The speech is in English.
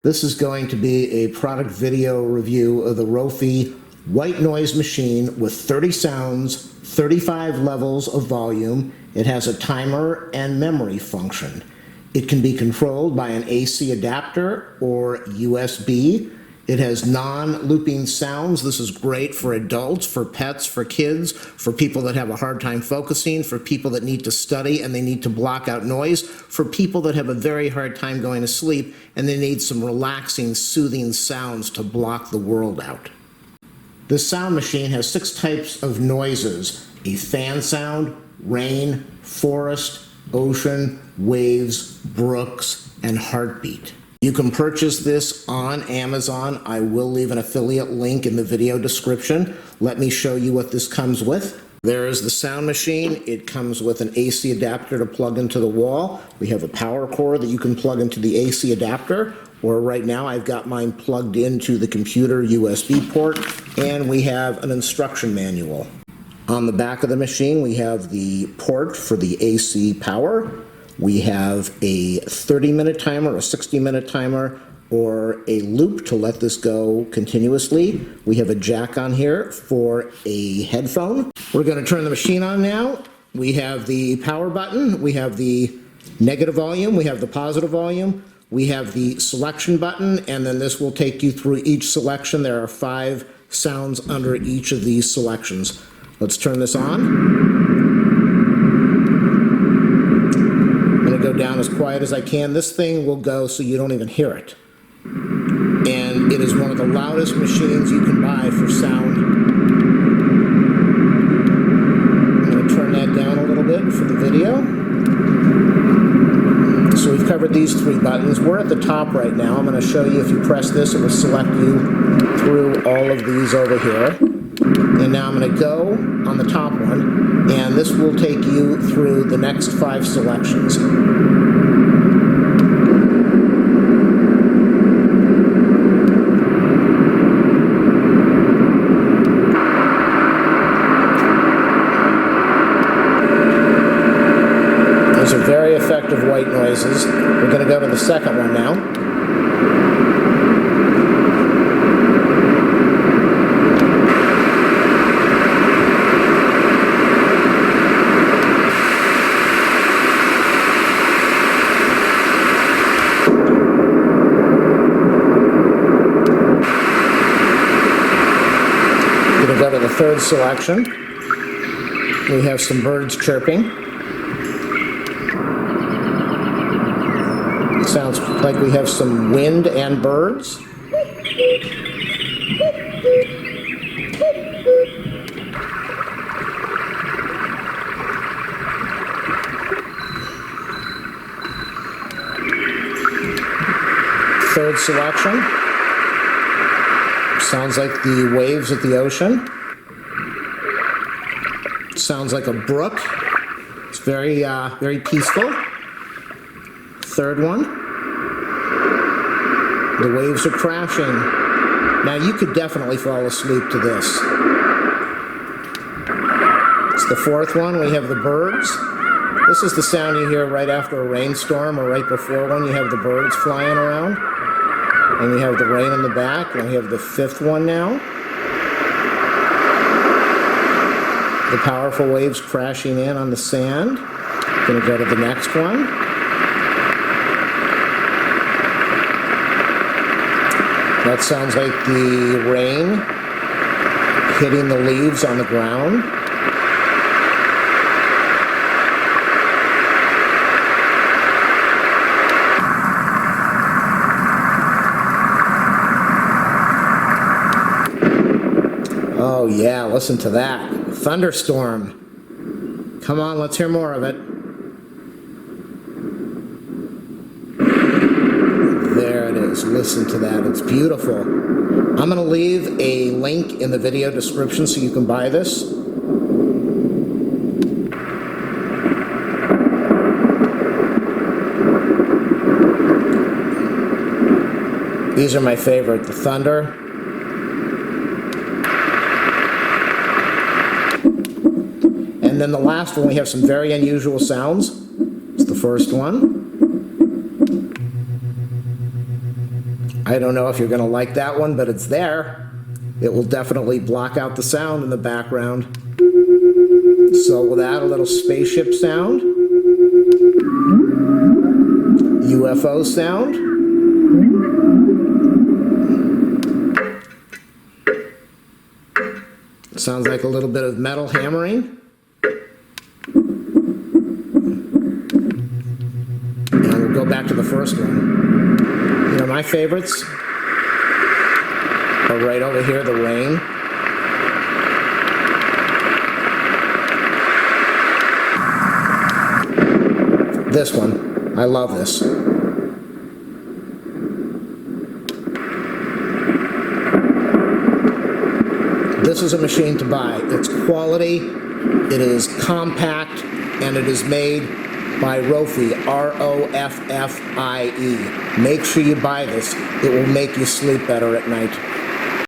This is going to be a product video review of the Roffie white noise machine with 30 sounds, 35 levels of volume. It has a timer and memory function. It can be controlled by an AC adapter or USB. It has non-looping sounds. This is great for adults, for pets, for kids, for people that have a hard time focusing, for people that need to study and they need to block out noise, for people that have a very hard time going to sleep and they need some relaxing, soothing sounds to block the world out. This sound machine has 6 types of noises: a fan sound, rain, forest, ocean, waves, brooks, and heartbeat. You can purchase this on Amazon. I will leave an affiliate link in the video description. Let me show you what this comes with. There is the sound machine. It comes with an AC adapter to plug into the wall. We have a power cord that you can plug into the AC adapter, or right now I've got mine plugged into the computer USB port, and we have an instruction manual. On the back of the machine we have the port for the AC power. We have a 30-minute timer, a 60-minute timer, or a loop to let this go continuously. We have a jack on here for a headphone. We're going to turn the machine on now. We have the power button, we have the negative volume, we have the positive volume, we have the selection button, and then this will take you through each selection. There are 5 sounds under each of these selections. Let's turn this on. Go down as quiet as I can. This thing will go so you don't even hear it. And it is one of the loudest machines you can buy for sound. I'm going to turn that down a little bit for the video. So we've covered these 3 buttons. We're at the top right now. I'm going to show you, if you press this, it will select you through all of these over here. And now I'm going to go on the top one, and this will take you through the next 5 selections. Those are very effective white noises. We're going to go to the second one now. Go to the 3rd selection. We have some birds chirping. It sounds like we have some wind and birds. Third selection. Sounds like the waves at the ocean. Sounds like a brook. It's very peaceful. Third one. The waves are crashing. Now you could definitely fall asleep to this. It's the 4th one. We have the birds. This is the sound you hear right after a rainstorm or right before one. You have the birds flying around. And we have the rain in the back, and we have the 5th one now. The powerful waves crashing in on the sand. Gonna go to the next one. That sounds like the rain hitting the leaves on the ground. Oh yeah, listen to that. Thunderstorm. Come on, let's hear more of it. There it is. Listen to that. It's beautiful. I'm going to leave a link in the video description so you can buy this. These are my favorite. The thunder. And then the last one, we have some very unusual sounds. It's the first one. I don't know if you're going to like that one, but it's there. It will definitely block out the sound in the background. So with that, a little spaceship sound, UFO sound, sounds like a little bit of metal hammering. And we'll go back to the first one. You know, my favorites are right over here, the rain. This one, I love this. This is a machine to buy. It's quality, it is compact, and it is made by Roffie, R-O-F-F-I-E. Make sure you buy this. It will make you sleep better at night.